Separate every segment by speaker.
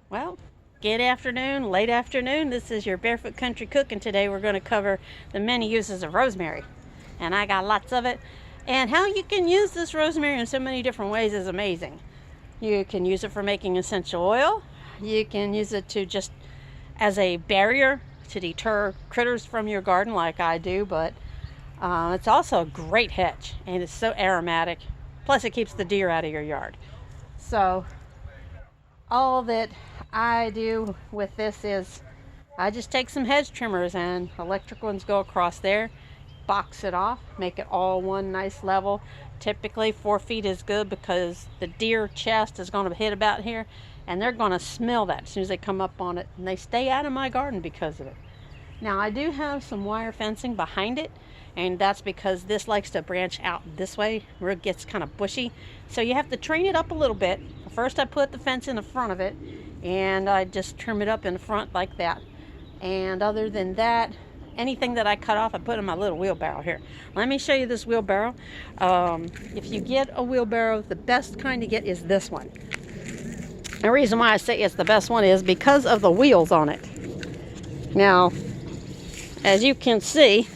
Speaker 1: Well, good afternoon, late afternoon. This is your Barefoot Country Cook, and today we're going to cover the many uses of rosemary. And I got lots of it. And how you can use this rosemary in so many different ways is amazing. You can use it for making essential oil. You can use it to just as a barrier to deter critters from your garden like I do, but it's also a great hedge, and it's so aromatic. Plus it keeps the deer out of your yard. So all that I do with this is I just take some hedge trimmers and electric ones go across there, box it off, make it all one nice level. Typically 4 feet is good because the deer chest is going to hit about here, and they're going to smell that as soon as they come up on it, and they stay out of my garden because of it. Now I do have some wire fencing behind it, and that's because this likes to branch out this way where it gets kind of bushy. So you have to train it up a little bit. First I put the fence in the front of it, and I just trim it up in the front like that. And other than that, anything that I cut off, I put in my little wheelbarrow here. Let me show you this wheelbarrow. If you get a wheelbarrow, the best kind to get is this one. The reason why I say it's the best one is because of the wheels on it. Now, as you can see,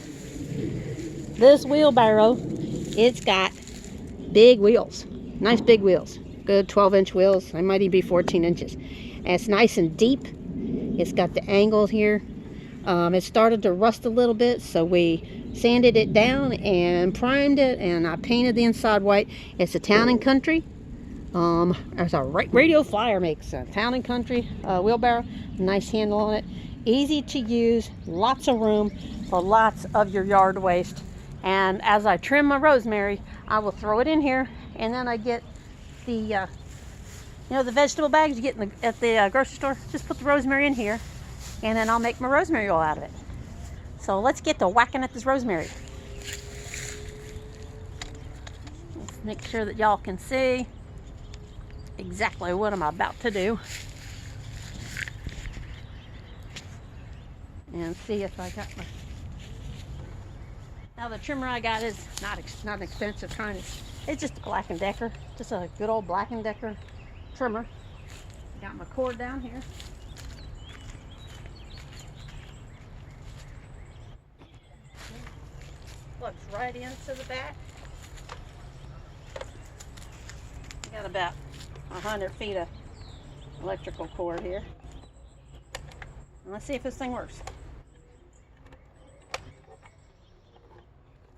Speaker 1: this wheelbarrow, it's got big wheels, nice big wheels, good 12-inch wheels. They might even be 14 inches. And it's nice and deep. It's got the angle here. It started to rust a little bit, so we sanded it down and primed it, and I painted the inside white. It's a Town & Country. There's a Radio Flyer makes a Town & Country wheelbarrow. Nice handle on it. Easy to use, lots of room for lots of your yard waste. And as I trim my rosemary, I will throw it in here, and then I get the the vegetable bags you get at the grocery store. Just put the rosemary in here, and then I'll make my rosemary oil out of it. So let's get to whacking at this rosemary. Let's make sure that y'all can see exactly what I'm about to do. And see if I got my... Now the trimmer I got is not an expensive kind. It's just a Black & Decker, just a good old Black & Decker trimmer. Got my cord down here. Plugs right into the back. I got about 100 feet of electrical cord here. And let's see if this thing works.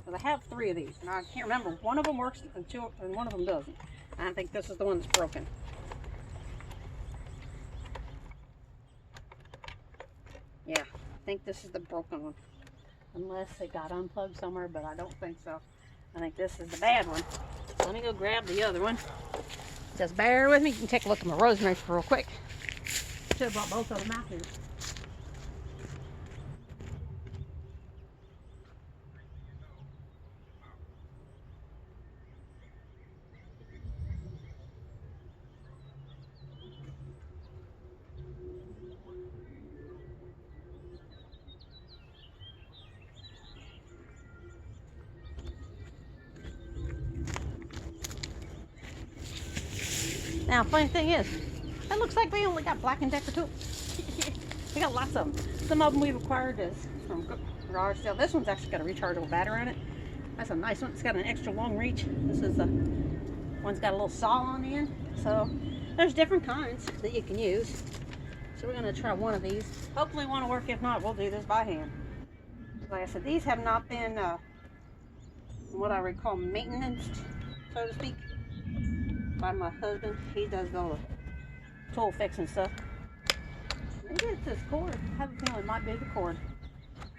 Speaker 1: But I have 3 of these, and I can't remember. One of them works and one of them doesn't. I think this is the one that's broken. Yeah, I think this is the broken one. Unless it got unplugged somewhere, but I don't think so. I think this is the bad one. So let me go grab the other one. Just bear with me. You can take a look at my rosemary real quick. Should have brought both of them out here. Now, funny thing is, it looks like they only got Black & Decker too. We got lots of them. Some of them we've acquired from garage sale. This one's actually got a rechargeable battery on it. That's a nice one. It's got an extra long reach. This is the one's got a little saw on the end. So there's different kinds that you can use. So we're going to try one of these. Hopefully one will work. If not, we'll do this by hand. Like I said, these have not been what I would call maintenance, so to speak, by my husband. He does all the tool fixing stuff. Maybe it's this cord. I have a feeling it might be the cord.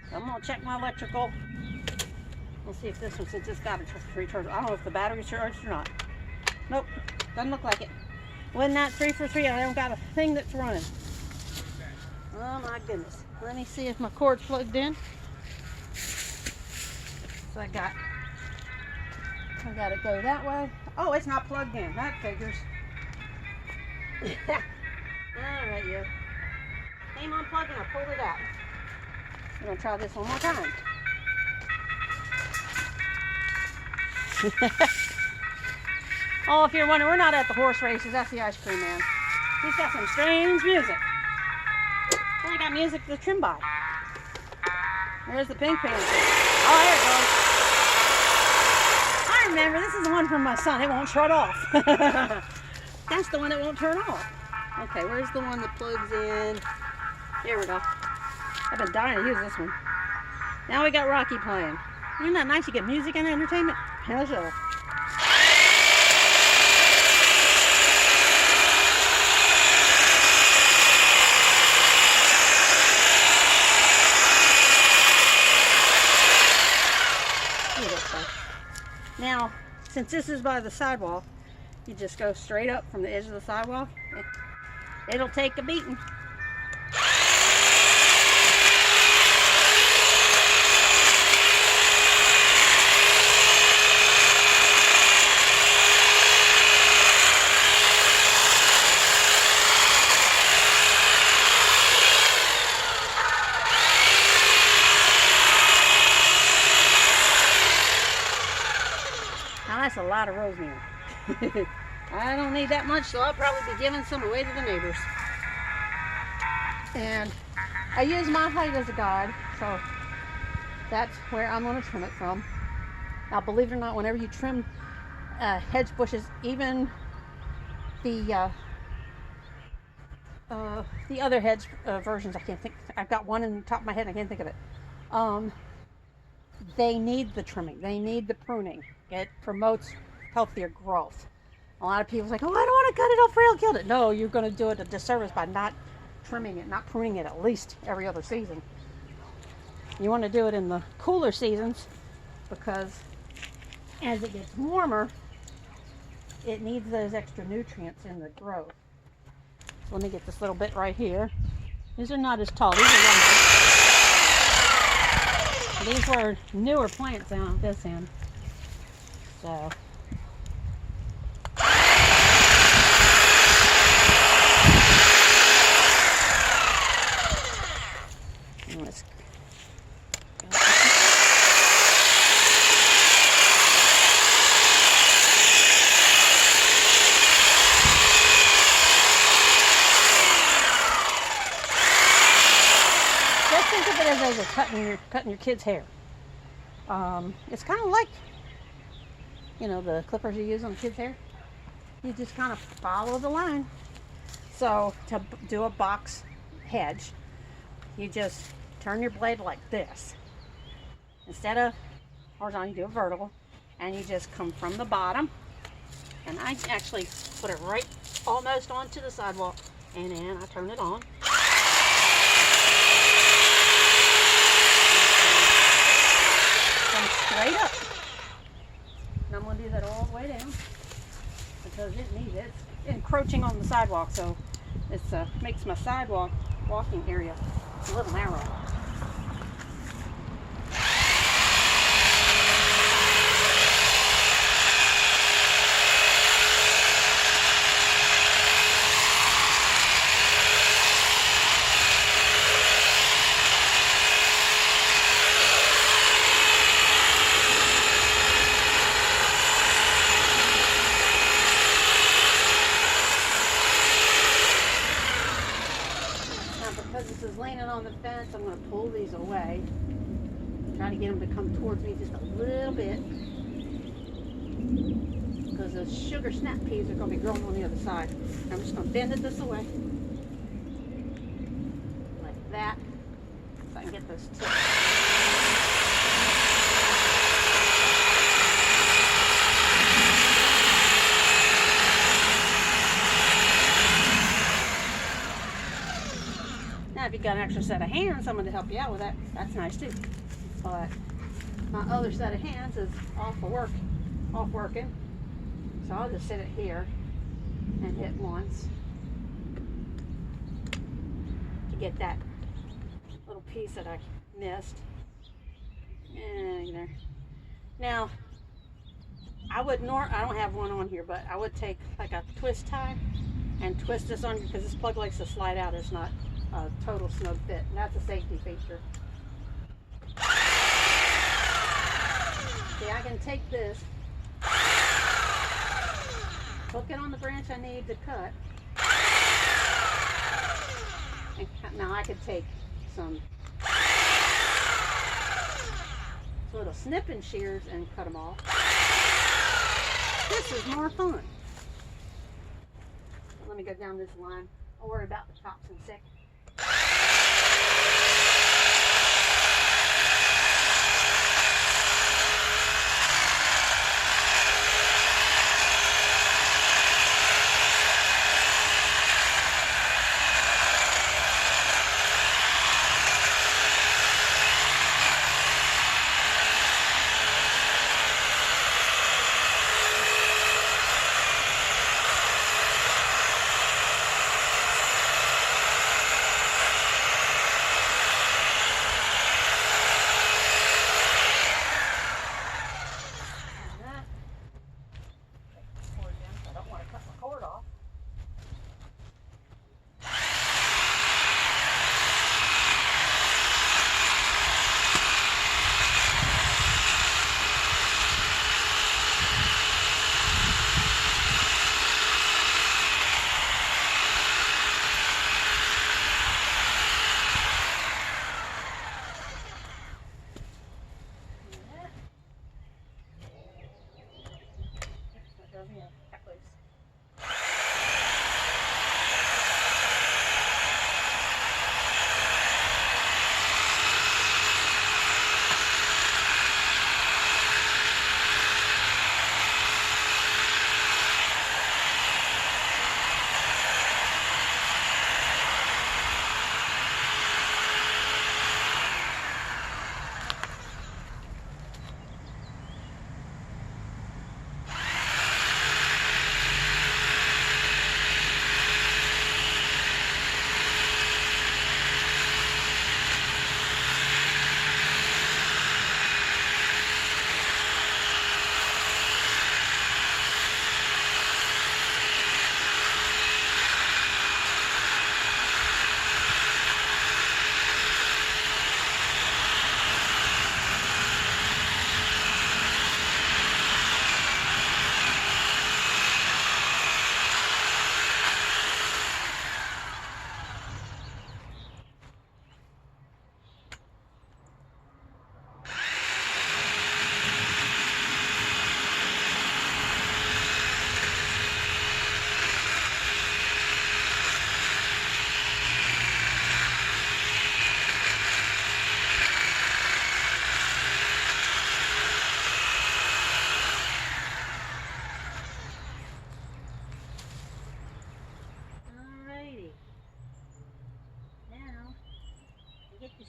Speaker 1: So I'm going to check my electrical. We'll see if this one, since it's got a recharge. I don't know if the battery's charged or not. Nope, doesn't look like it. Wasn't that 3 for 3? I don't got a thing that's running. Oh my goodness. Let me see if my cord's plugged in. So I got to go that way. Oh, it's not plugged in. That figures. Alright, yeah. Came unplugged and I pulled it out. I'm going to try this one more time. Oh, if you're wondering, we're not at the horse races. That's the ice cream man. He's got some strange music. Well, I got music to trim by. There's the pink panther. Oh, there it goes. I remember, this is the one from my son. It won't shut off. That's the one that won't turn off. Okay, where's the one that plugs in? Here we go. I've been dying to use this one. Now we got Rocky playing. Isn't that nice? You get music and entertainment? Hell sure. Now, since this is by the sidewalk, you just go straight up from the edge of the sidewalk. It'll take a beating. Now that's a lot of rosemary. I don't need that much, so I'll probably be giving some away to the neighbors. And I use my height as a guide, so that's where I'm going to trim it from. Now, believe it or not, whenever you trim hedge bushes, even the other hedge versions, I can't think. I've got one in the top of my head, and I can't think of it. They need the trimming. They need the pruning. It promotes healthier growth. A lot of people say, oh, I don't want to cut it off real, killed it. No, you're going to do it a disservice by not trimming it, not pruning it at least every other season. You want to do it in the cooler seasons because as it gets warmer, it needs those extra nutrients in the growth. So let me get this little bit right here. These are not as tall. These are younger. These were newer plants on this end. So let's just think of it as you're cutting your kid's hair. It's kind of like, you know, the clippers you use on the kids' hair. You just kind of follow the line. So to do a box hedge, you just turn your blade like this. Instead of horizontal, you do a vertical, and you just come from the bottom. And I actually put it right almost onto the sidewalk, and then I turn it on. Come straight up. And I'm going to do that all the way down because it needs it. It's encroaching on the sidewalk, so it makes my sidewalk walking area a little narrow. Because this is leaning on the fence, I'm going to pull these away. Try to get them to come towards me just a little bit. Because the sugar snap peas are going to be growing on the other side. I'm just going to bend it this way. Like that. So I can get those tips. Now, if you've got an extra set of hands, someone to help you out with that, that's nice too. But my other set of hands is off working. So I'll just sit it here and hit once to get that little piece that I missed. And there. Now, I don't have one on here, but I would take like a twist tie and twist this on because this plug likes to slide out. It's not a total snug fit, and that's a safety feature. See, I can take this, hook it on the branch I need to cut, could take some little snipping shears and cut them off. This is more fun. Let me go down this line. Don't worry about the tops in a second.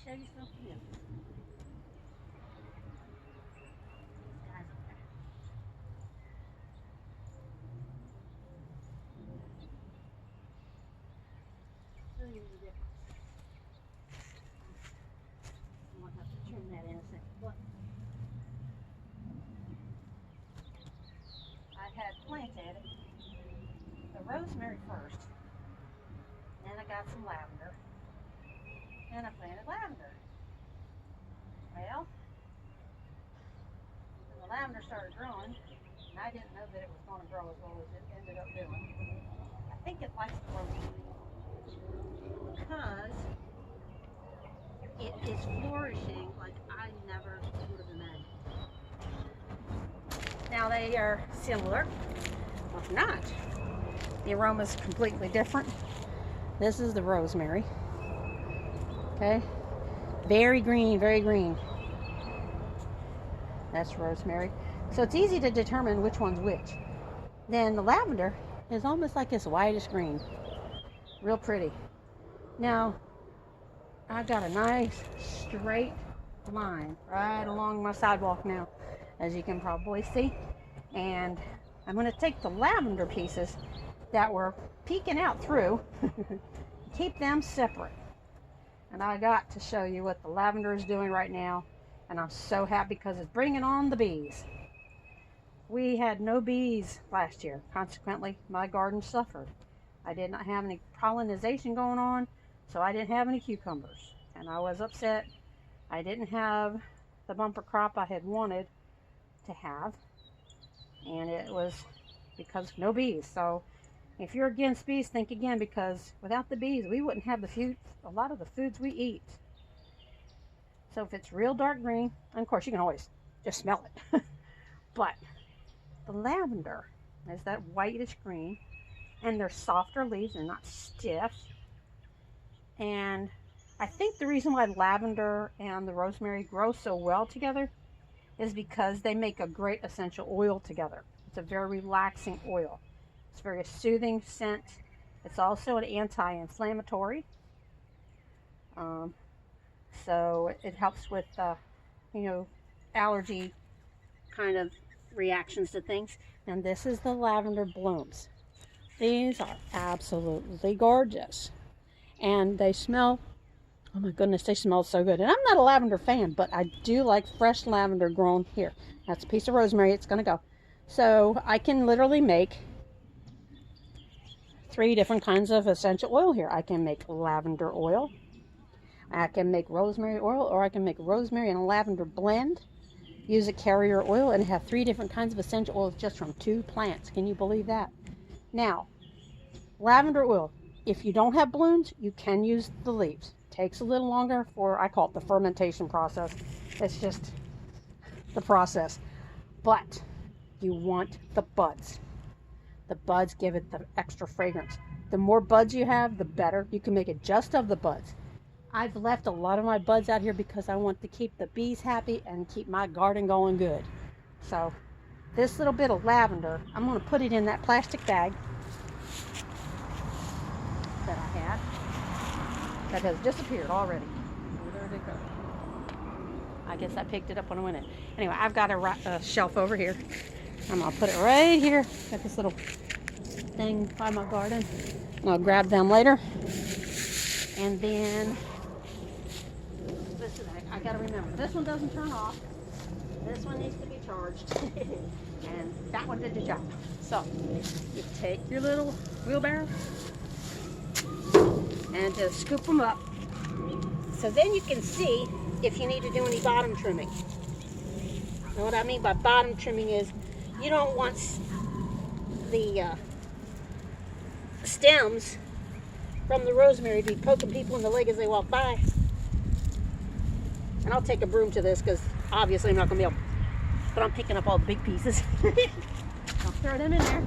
Speaker 1: Show you something new. Guys up there. Show you the difference. I'm gonna have to trim that in a second. But I had planted the rosemary first, then I got some lavender, and I planted lavender. Well, when the lavender started growing, and I didn't know that it was going to grow as well as it ended up doing. I think it likes the rosemary because it is flourishing like I never would have imagined. Now they are similar, but not. The aroma is completely different. This is the rosemary. Okay. Very green, very green. That's rosemary. So it's easy to determine which one's which. Then the lavender is almost like this whitish green. Real pretty. Now, I've got a nice straight line right along my sidewalk now, as you can probably see. And I'm going to take the lavender pieces that were peeking out through, keep them separate. And I got to show you what the lavender is doing right now. And I'm so happy because it's bringing on the bees. We had no bees last year. Consequently, my garden suffered. I did not have any pollination going on, so I didn't have any cucumbers. And I was upset. I didn't have the bumper crop I had wanted to have. And it was because no bees. So If you're against bees, think again, because without the bees, we wouldn't have a lot of the foods we eat. So if it's real dark green, and of course you can always just smell it, but the lavender is that whitish green, and they're softer leaves, they're not stiff. And I think the reason why lavender and the rosemary grow so well together is because they make a great essential oil together. It's a very relaxing oil. It's very soothing scent. It's also an anti-inflammatory. So it helps with, allergy kind of reactions to things. And this is the lavender blooms. These are absolutely gorgeous. And they smell, oh my goodness, they smell so good. And I'm not a lavender fan, but I do like fresh lavender grown here. That's a piece of rosemary. It's going to go. So I can literally make 3 different kinds of essential oil here. I can make lavender oil, I can make rosemary oil, or I can make rosemary and a lavender blend, use a carrier oil, and have 3 different kinds of essential oils just from 2 plants. Can you believe that? Now, lavender oil, if you don't have blooms, you can use the leaves. Takes a little longer for, I call it the fermentation process. It's just the process. But you want the buds. The buds give it the extra fragrance. The more buds you have, the better. You can make it just of the buds. I've left a lot of my buds out here because I want to keep the bees happy and keep my garden going good. So this little bit of lavender, I'm going to put it in that plastic bag that I had that has disappeared already. Where did it go? I guess I picked it up when I went in. Anyway, I've got a shelf over here. I'm going to put it right here. Got this little thing by my garden. I'll grab them later. And then, I got to remember, this one doesn't turn off. This one needs to be charged. And that one did the job. So, you take your little wheelbarrow and just scoop them up. So then you can see if you need to do any bottom trimming. Now what I mean by bottom trimming is you don't want the stems from the rosemary to be poking people in the leg as they walk by. And I'll take a broom to this because obviously I'm not going to be able, but I'm picking up all the big pieces. I'll throw them in there.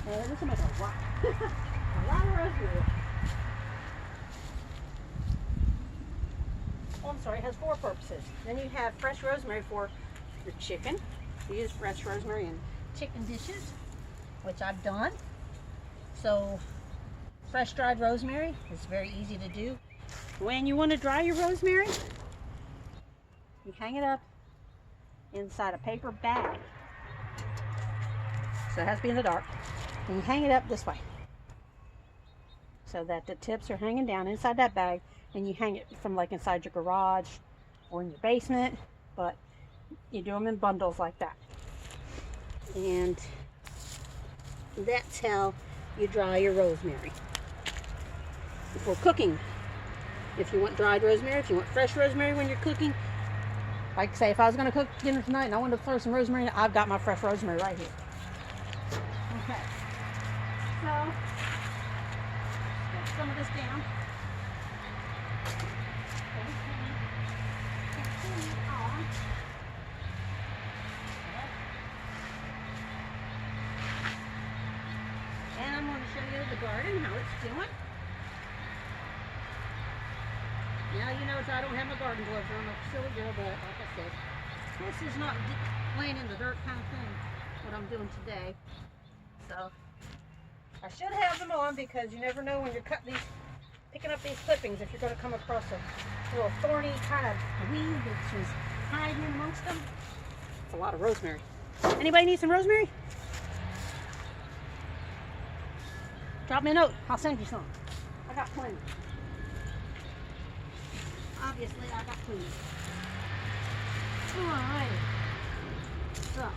Speaker 1: This will make a lot, a lot of rosemary. Oh, I'm sorry, it has 4 purposes. Then you have fresh rosemary for your chicken. You use fresh rosemary in chicken dishes, which I've done. So fresh dried rosemary is very easy to do. When you want to dry your rosemary, you hang it up inside a paper bag. So it has to be in the dark. And you hang it up this way so that the tips are hanging down inside that bag, and you hang it from like inside your garage or in your basement, but you do them in bundles like that. And that's how you dry your rosemary. For cooking, if you want dried rosemary, if you want fresh rosemary when you're cooking, like say if I was going to cook dinner tonight and I wanted to throw some rosemary in, I've got my fresh rosemary right here. Okay, so get some of this down. And I'm going to show you the garden, how it's doing. Now you notice I don't have my garden gloves on. I'm a silly girl, but like I said, this is not laying in the dirt kind of thing, what I'm doing today. So I should have them on because you never know when you're picking up these clippings if you're going to come across a little thorny kind of weed which is hiding amongst them. It's a lot of rosemary. Anybody need some rosemary? Drop me a note. I'll send you some. I got plenty. Obviously, I got plenty. Alright. So,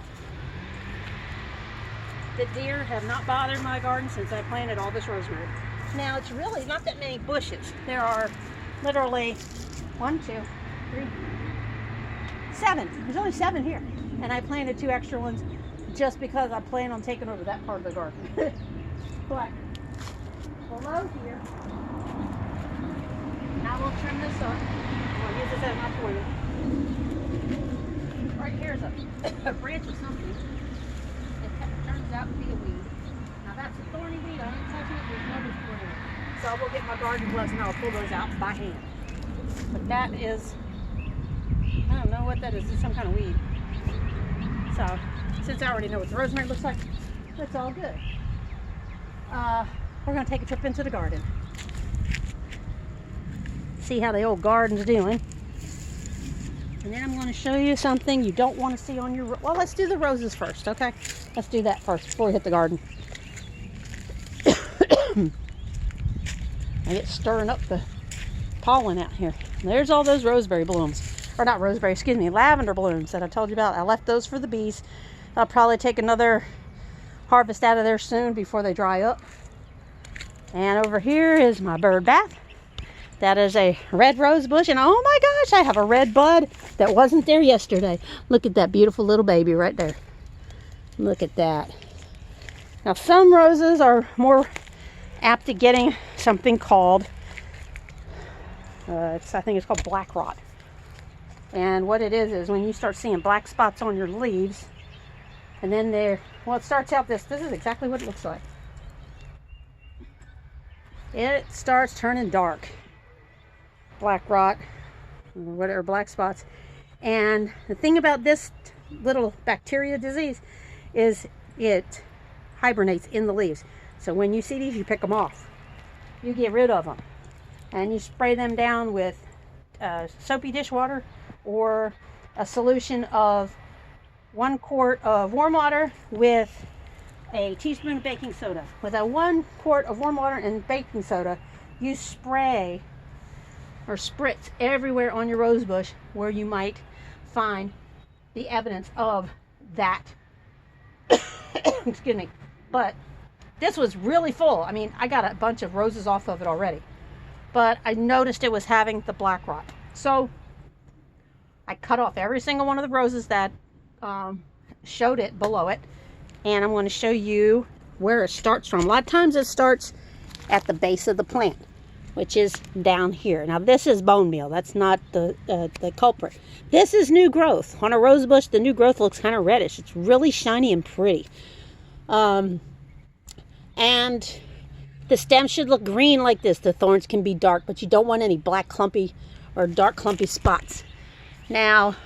Speaker 1: the deer have not bothered my garden since I planted all this rosemary. Now, it's really not that many bushes. There are literally 1, 2, 3, 7. There's only 7 here. And I planted 2 extra ones just because I plan on taking over that part of the garden. But below here, now we'll trim this up. I'm going to use this as my pointer. Right here is a branch of something. It turns out to be a weed. Now that's a thorny weed. I ain't touching it. There's no thorny in it. So I will get my garden gloves and I'll pull those out by hand. But that is, I don't know what that is. It's some kind of weed. So since I already know what the rosemary looks like, that's all good. We're going to take a trip into the garden. See how the old garden's doing. And then I'm going to show you something you don't want to see on your... Well, let's do the roses first, okay? Let's do that first before we hit the garden. I get stirring up the pollen out here. There's all those rosemary blooms. Or not rosemary, excuse me, lavender blooms that I told you about. I left those for the bees. I'll probably take another harvest out of there soon before they dry up. And over here is my bird bath. That is a red rose bush. And oh my gosh, I have a red bud that wasn't there yesterday. Look at that beautiful little baby right there. Look at that. Now some roses are more apt to getting something called, I think it's called black rot. And what it is when you start seeing black spots on your leaves, and then well, it starts out this is exactly what it looks like. It starts turning dark. Black rot, or whatever, black spots. And the thing about this little bacteria disease is it hibernates in the leaves. So when you see these, you pick them off. You get rid of them. And you spray them down with soapy dishwater or a solution of 1 quart of warm water with a teaspoon of baking soda. With a 1 quart of warm water and baking soda, you spray or spritz everywhere on your rose bush where you might find the evidence of that. Excuse me. But this was really full. I mean, I got a bunch of roses off of it already. But I noticed it was having the black rot. So I cut off every single one of the roses that showed it below it. And I'm going to show you where it starts from. A lot of times it starts at the base of the plant, which is down here. Now this is bone meal. That's not the culprit. This is new growth. On a rose bush, the new growth looks kind of reddish. It's really shiny and pretty. And the stem should look green like this. The thorns can be dark, but you don't want any black clumpy or dark clumpy spots. Now,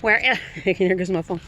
Speaker 1: here goes my phone.